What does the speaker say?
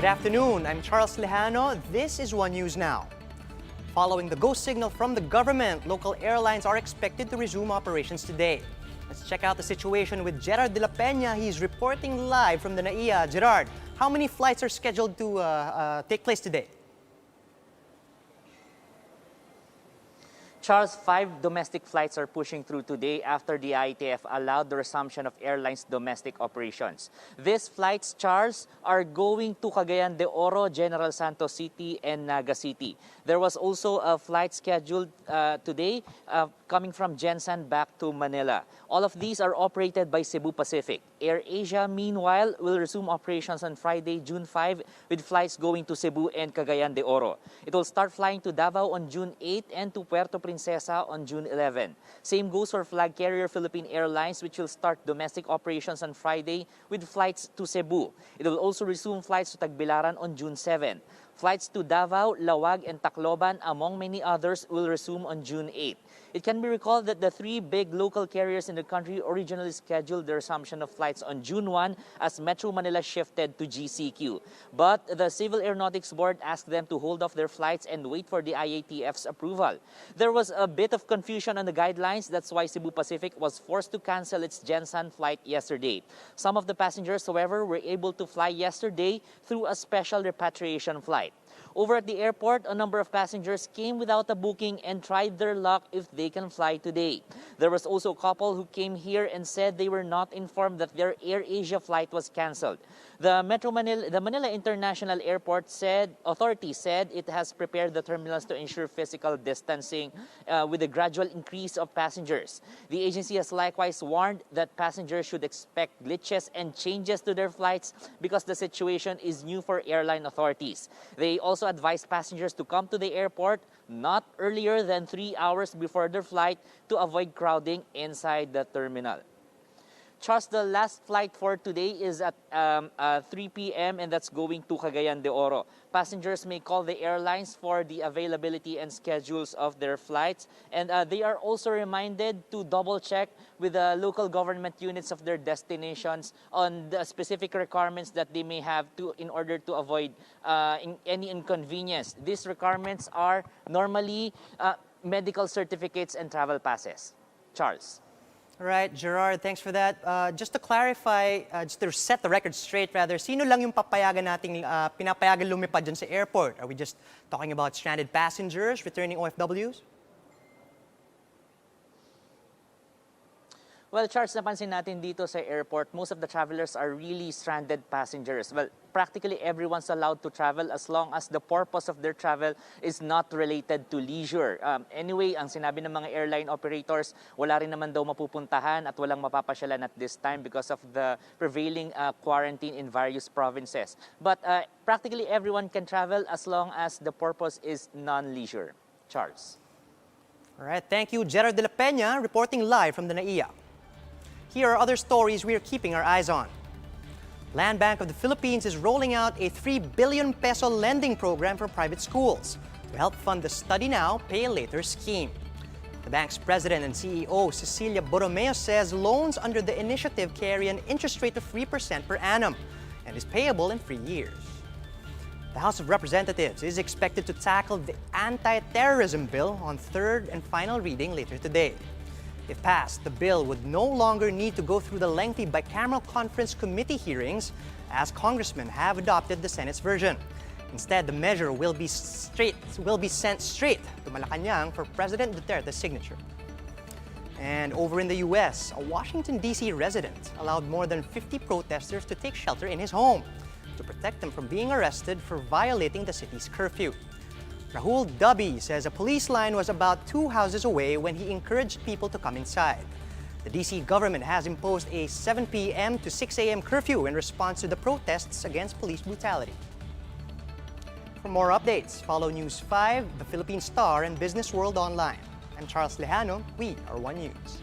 Good afternoon, I'm Charles Lejano. This is One News Now. Following the go signal from the government, local airlines are expected to resume operations today. Let's check out the situation with Gerard de la Peña. He's reporting live from the NAIA. Gerard, how many flights are scheduled to take place today? Charles, 5 domestic flights are pushing through today after the IATF allowed the resumption of airlines' domestic operations. These flights, Charles, are going to Cagayan de Oro, General Santos City, and Naga City. There was also a flight scheduled today coming from Jensan back to Manila. All of these are operated by Cebu Pacific. AirAsia, meanwhile, will resume operations on Friday, June 5, with flights going to Cebu and Cagayan de Oro. It will start flying to Davao on June 8 and to Puerto Princesa on June 11. Same goes for flag carrier Philippine Airlines, which will start domestic operations on Friday with flights to Cebu. It will also resume flights to Tagbilaran on June 7. Flights to Davao, Lawag, and Tacloban, among many others, will resume on June 8. It can be recalled that the 3 big local carriers in the country originally scheduled the resumption of flights on June 1 as Metro Manila shifted to GCQ. But the Civil Aeronautics Board asked them to hold off their flights and wait for the IATF's approval. There was a bit of confusion on the guidelines. That's why Cebu Pacific was forced to cancel its Jensan flight yesterday. Some of the passengers, however, were able to fly yesterday through a special repatriation flight. Over at the airport, a number of passengers came without a booking and tried their luck if they can fly today. There was also a couple who came here and said they were not informed that their AirAsia flight was canceled. The Manila International Airport authority said it has prepared the terminals to ensure physical distancing with a gradual increase of passengers. The agency has likewise warned that passengers should expect glitches and changes to their flights because the situation is new for airline authorities. They also advised passengers to come to the airport not earlier than 3 hours before their flight to avoid crowding inside the terminal. Charles, the last flight for today is at 3 p.m. and that's going to Cagayan de Oro. Passengers may call the airlines for the availability and schedules of their flights. And they are also reminded to double-check with the local government units of their destinations on the specific requirements that they may have in order to avoid any inconvenience. These requirements are normally medical certificates and travel passes. Charles. All right, Gerard, thanks for that. Just to clarify, just to set the record straight rather, sino lang yung pinapayagan lumipad dyan sa airport? Are we just talking about stranded passengers, returning OFWs? Well, Charles, napansin natin dito sa airport, most of the travelers are really stranded passengers. Well, practically everyone's allowed to travel as long as the purpose of their travel is not related to leisure. Anyway, ang sinabi ng mga airline operators, wala rin naman daw mapupuntahan at walang mapapasyalan at this time because of the prevailing quarantine in various provinces. But practically everyone can travel as long as the purpose is non-leisure. Charles. All right, thank you, Gerard de la Peña, reporting live from the NAIA. Here are other stories we are keeping our eyes on. Landbank of the Philippines is rolling out a 3 billion peso lending program for private schools to help fund the Study Now, Pay Later scheme. The bank's president and CEO, Cecilia Borromeo, says loans under the initiative carry an interest rate of 3% per annum and is payable in 3 years. The House of Representatives is expected to tackle the Anti-Terrorism Bill on third and final reading later today. If passed, the bill would no longer need to go through the lengthy bicameral conference committee hearings as congressmen have adopted the Senate's version. Instead, the measure will be sent straight to Malacanang for President Duterte's signature. And over in the U.S., a Washington, D.C. resident allowed more than 50 protesters to take shelter in his home to protect them from being arrested for violating the city's curfew. Rahul Dubby says a police line was about 2 houses away when he encouraged people to come inside. The D.C. government has imposed a 7 p.m. to 6 a.m. curfew in response to the protests against police brutality. For more updates, follow News 5, The Philippine Star, and Business World Online. I'm Charles Lejano. We are One News.